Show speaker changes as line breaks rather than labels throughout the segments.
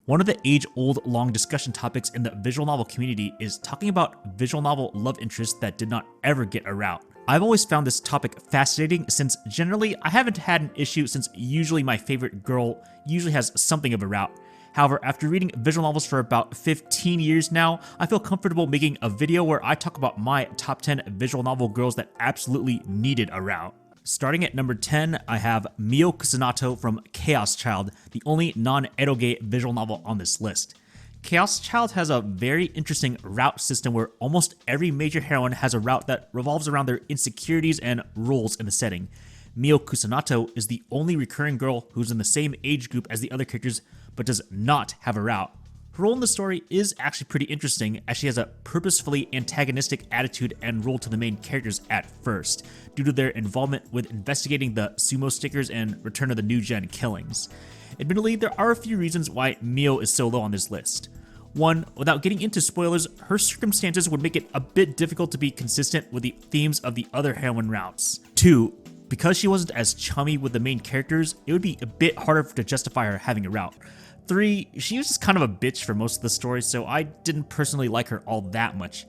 One of the age-old long discussion topics in the visual novel community is talking about visual novel love interests that did not ever get a route. I've always found this topic fascinating since generally I haven't had an issue since usually my favorite girl usually has something of a route. However, after reading visual novels for about 15 years now, I feel comfortable making a video where I talk about my top 10 visual novel girls that absolutely needed a route. Starting at number 10, I have Mio Kusunato from Chaos Child, the only non-eroge visual novel on this list. Chaos Child has a very interesting route system where almost every major heroine has a route that revolves around their insecurities and roles in the setting. Mio Kusunato is the only recurring girl who's in the same age group as the other characters but does not have a route. Her role in the story is actually pretty interesting, as she has a purposefully antagonistic attitude and role to the main characters at first, due to their involvement with investigating the sumo stickers and Return of the New Gen killings. Admittedly, there are a few reasons why Mio is so low on this list. One, without getting into spoilers, her circumstances would make it a bit difficult to be consistent with the themes of the other heroine routes. Two, because she wasn't as chummy with the main characters, it would be a bit harder to justify her having a route. 3, she was just kind of a bitch for most of the story, so I didn't personally like her all that much.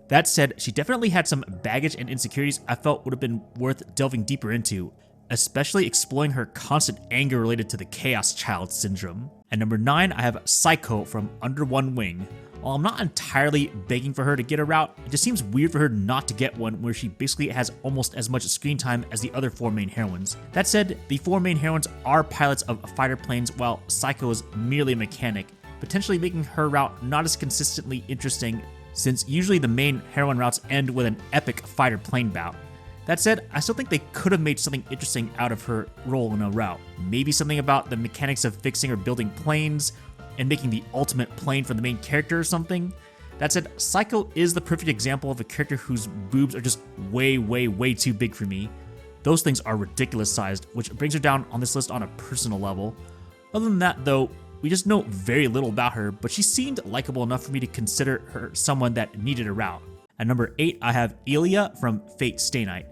That said, she definitely had some baggage and insecurities I felt would have been worth delving deeper into, especially exploring her constant anger related to the Chaos Child syndrome. At number 9, I have Saiko from Under One Wing. While I'm not entirely begging for her to get a route, it just seems weird for her not to get one where she basically has almost as much screen time as the other 4 main heroines. That said, the 4 main heroines are pilots of fighter planes while Saiko is merely a mechanic, potentially making her route not as consistently interesting since usually the main heroine routes end with an epic fighter plane bout. That said, I still think they could have made something interesting out of her role in a route. Maybe something about the mechanics of fixing or building planes, and making the ultimate plane for the main character or something. That said, Saiko is the perfect example of a character whose boobs are just way too big for me. Those things are ridiculous sized, which brings her down on this list on a personal level. Other than that though, we just know very little about her, but she seemed likable enough for me to consider her someone that needed a route. At number 8, I have Ilya from Fate Stay Night.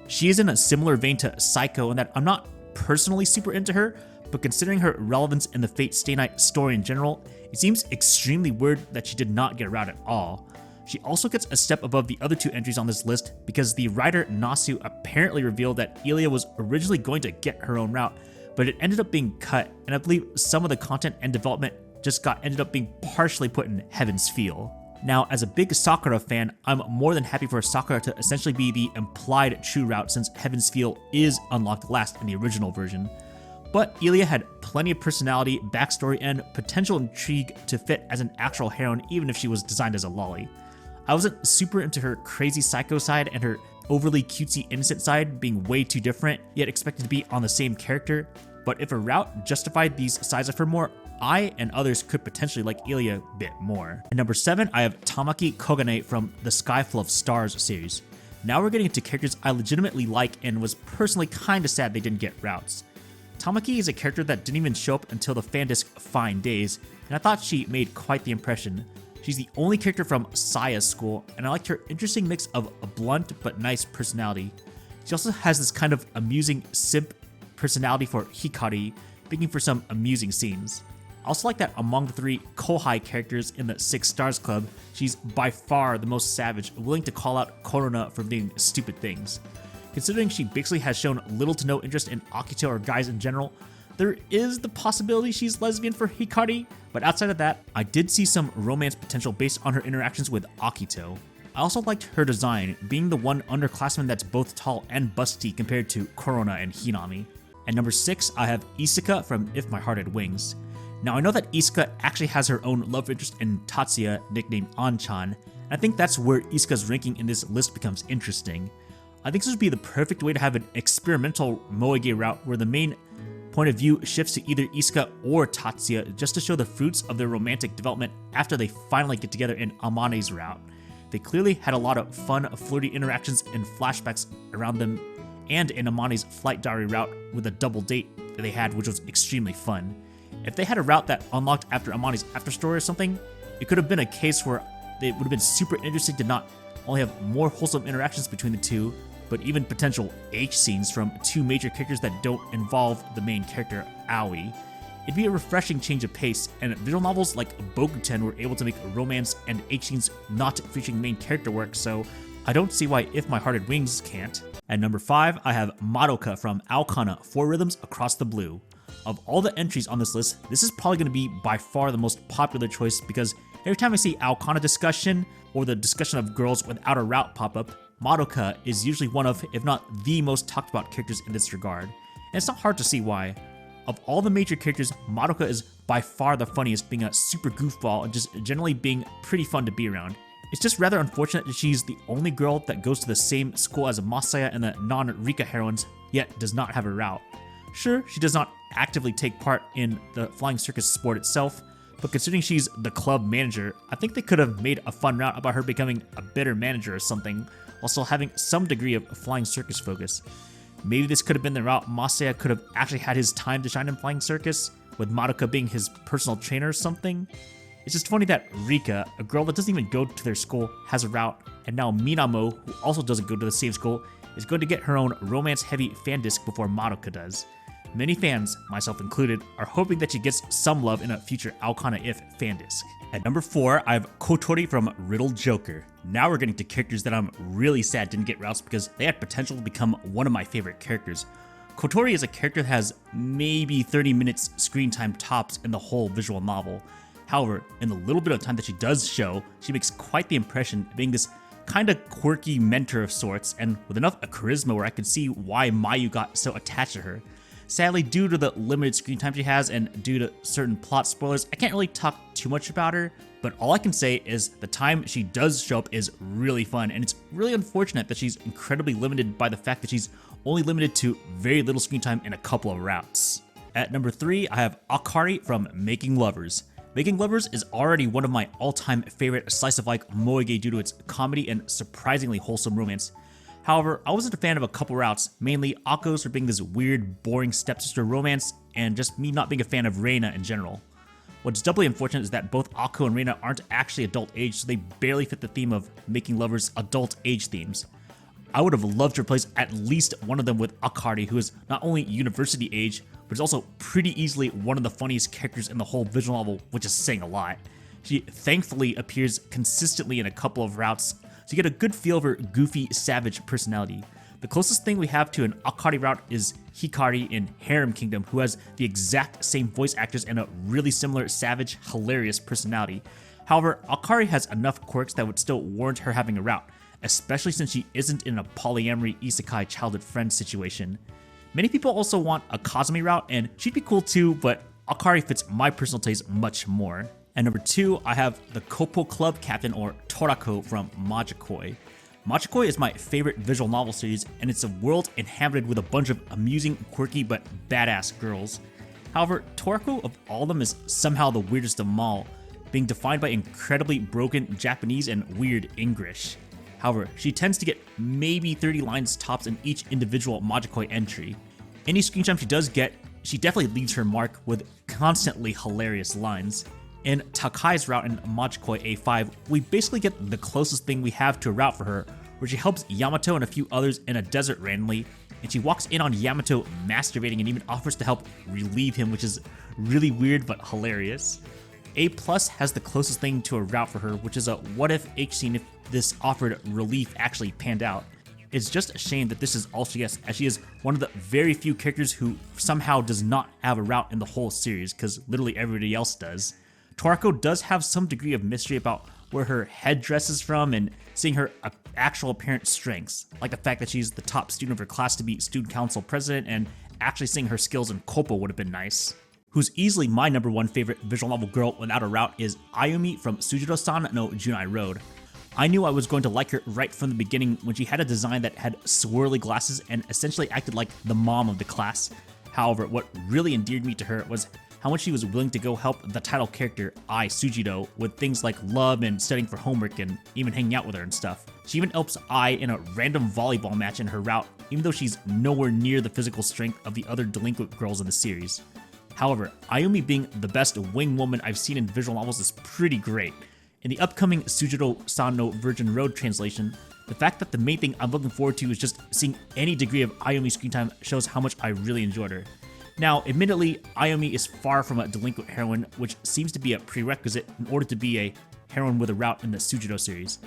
She is in a similar vein to Saiko in that I'm not personally super into her, but considering her relevance in the Fate Stay Night story in general, it seems extremely weird that she did not get a route at all. She also gets a step above the other 2 entries on this list because the writer Nasu apparently revealed that Ilya was originally going to get her own route, but it ended up being cut, and I believe some of the content and development just ended up being partially put in Heaven's Feel. Now, as a big Sakura fan, I'm more than happy for Sakura to essentially be the implied true route since Heaven's Feel is unlocked last in the original version. But Ilya had plenty of personality, backstory, and potential intrigue to fit as an actual heroine even if she was designed as a lolly. I wasn't super into her crazy psycho side and her overly cutesy innocent side being way too different, yet expected to be on the same character, but if a route justified these sides of her more, I and others could potentially like Ilya a bit more. At number 7, I have Tamaki Kogane from the Sky Full of Stars series. Now we're getting into characters I legitimately like and was personally kinda sad they didn't get routes. Tamaki is a character that didn't even show up until the fandisc Fine Days, and I thought she made quite the impression. She's the only character from Saya's school, and I liked her interesting mix of a blunt but nice personality. She also has this kind of amusing simp personality for Hikari, making for some amusing scenes. I also like that among the 3 Kohai characters in the 6 Stars Club, she's by far the most savage, willing to call out Korona for doing stupid things. Considering she basically has shown little to no interest in Akito or guys in general, there is the possibility she's lesbian for Hikari, but outside of that, I did see some romance potential based on her interactions with Akito. I also liked her design, being the one underclassman that's both tall and busty compared to Korona and Hinami. At number 6, I have Isuka from If My Heart Had Wings. Now I know that Isuka actually has her own love interest in Tatsuya, nicknamed Anchan, and I think that's where Isuka's ranking in this list becomes interesting. I think this would be the perfect way to have an experimental moege route where the main point of view shifts to either Isuka or Tatsuya just to show the fruits of their romantic development after they finally get together in Amane's route. They clearly had a lot of fun, flirty interactions and flashbacks around them, and in Amane's flight diary route with a double date that they had, which was extremely fun. If they had a route that unlocked after Amane's after story or something, it could have been a case where it would have been super interesting to not only have more wholesome interactions between the two, but even potential H scenes from 2 major characters that don't involve the main character, Aoi. It'd be a refreshing change of pace, and visual novels like Bokuten were able to make romance and H scenes not featuring main character work, so I don't see why If My Hearted Wings can't. At number 5, I have Madoka from Aokana, 4 Rhythms Across the Blue. Of all the entries on this list, this is probably going to be by far the most popular choice because every time I see Aokana discussion or the discussion of girls without a route pop up, Madoka is usually one of, if not the most talked about characters in this regard. And it's not hard to see why. Of all the major characters, Madoka is by far the funniest, being a super goofball and just generally being pretty fun to be around. It's just rather unfortunate that she's the only girl that goes to the same school as Masaya and the non-Rika heroines, yet does not have a route. Sure, she does not actively take part in the flying circus sport itself, but considering she's the club manager, I think they could have made a fun route about her becoming a better manager or something, while still having some degree of flying circus focus. Maybe this could have been the route Masaya could have actually had his time to shine in flying circus, with Madoka being his personal trainer or something. It's just funny that Rika, a girl that doesn't even go to their school, has a route, and now Minamo, who also doesn't go to the same school, is going to get her own romance-heavy fan disc before Madoka does. Many fans, myself included, are hoping that she gets some love in a future Aokana If fan disc. At number 4, I have Kotori from Riddle Joker. Now we're getting to characters that I'm really sad didn't get routes because they had potential to become one of my favorite characters. Kotori is a character that has maybe 30 minutes screen time tops in the whole visual novel. However, in the little bit of time that she does show, she makes quite the impression, being this kind of quirky mentor of sorts, and with enough charisma where I could see why Mayu got so attached to her. Sadly, due to the limited screen time she has and due to certain plot spoilers, I can't really talk too much about her, but all I can say is the time she does show up is really fun, and it's really unfortunate that she's incredibly limited by the fact that she's only limited to very little screen time in a couple of routes. At number 3, I have Akari from Making Lovers. Making Lovers is already one of my all-time favorite slice-of-life moege due to its comedy and surprisingly wholesome romance. However, I wasn't a fan of a couple routes, mainly Akko's for being this weird, boring stepsister romance, and just me not being a fan of Reina in general. What's doubly unfortunate is that both Akko and Reina aren't actually adult age, so they barely fit the theme of Making Lovers' adult age themes. I would have loved to replace at least one of them with Akari, who is not only university age, but is also pretty easily one of the funniest characters in the whole visual novel, which is saying a lot. She thankfully appears consistently in a couple of routes, so you get a good feel of her goofy, savage personality. The closest thing we have to an Akari route is Hikari in Harem Kingdom, who has the exact same voice actors and a really similar, savage, hilarious personality. However, Akari has enough quirks that would still warrant her having a route, especially since she isn't in a polyamory isekai childhood friend situation. Many people also want a Kazumi route, and she'd be cool too, but Akari fits my personal taste much more. At number 2, I have the Kopo Club Captain, or Torako, from Majikoi. Majikoi is my favorite visual novel series, and it's a world inhabited with a bunch of amusing, quirky, but badass girls. However, Torako of all of them is somehow the weirdest of them all, being defined by incredibly broken Japanese and weird English. However, she tends to get maybe 30 lines tops in each individual Majikoi entry. Any screen time she does get, she definitely leaves her mark with constantly hilarious lines. In Takai's route in Majikoi A5, we basically get the closest thing we have to a route for her, where she helps Yamato and a few others in a desert randomly, and she walks in on Yamato masturbating and even offers to help relieve him, which is really weird but hilarious. A+ has the closest thing to a route for her, which is a what if H scene if this offered relief actually panned out. It's just a shame that this is all she gets, as she is one of the very few characters who somehow does not have a route in the whole series, because literally everybody else does. Torako does have some degree of mystery about where her headdress is from and seeing her actual apparent strengths, like the fact that she's the top student of her class to be student council president, and actually seeing her skills in Kopo would have been nice. Who's easily my number 1 favorite visual novel girl without a route is Ayumi from Tsujidou-san no Junai Road. I knew I was going to like her right from the beginning when she had a design that had swirly glasses and essentially acted like the mom of the class. However, what really endeared me to her was how much she was willing to go help the title character, Tsujidou, with things like love and studying for homework and even hanging out with her and stuff. She even helps Ai in a random volleyball match in her route, even though she's nowhere near the physical strength of the other delinquent girls in the series. However, Ayumi being the best wing woman I've seen in visual novels is pretty great. In the upcoming Tsujidou-san no Virgin Road translation, the fact that the main thing I'm looking forward to is just seeing any degree of Ayumi screen time shows how much I really enjoyed her. Now, admittedly, Ayumi is far from a delinquent heroine, which seems to be a prerequisite in order to be a heroine with a route in the Tsujidou series.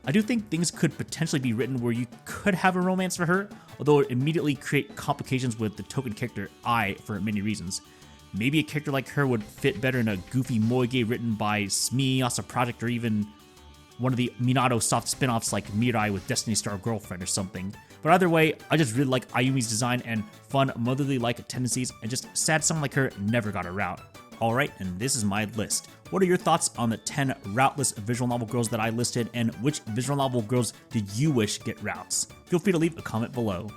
I do think things could potentially be written where you could have a romance for her, although it would immediately create complications with the token character Ai for many reasons. Maybe a character like her would fit better in a goofy moige written by Smee Asa Project, or even one of the Minato soft spin-offs like Mirai with Destiny Star Girlfriend or something. But either way, I just really like Ayumi's design and fun motherly-like tendencies, and just sad someone like her never got a route. Alright, and this is my list. What are your thoughts on the 10 routeless visual novel girls that I listed, and which visual novel girls did you wish get routes? Feel free to leave a comment below.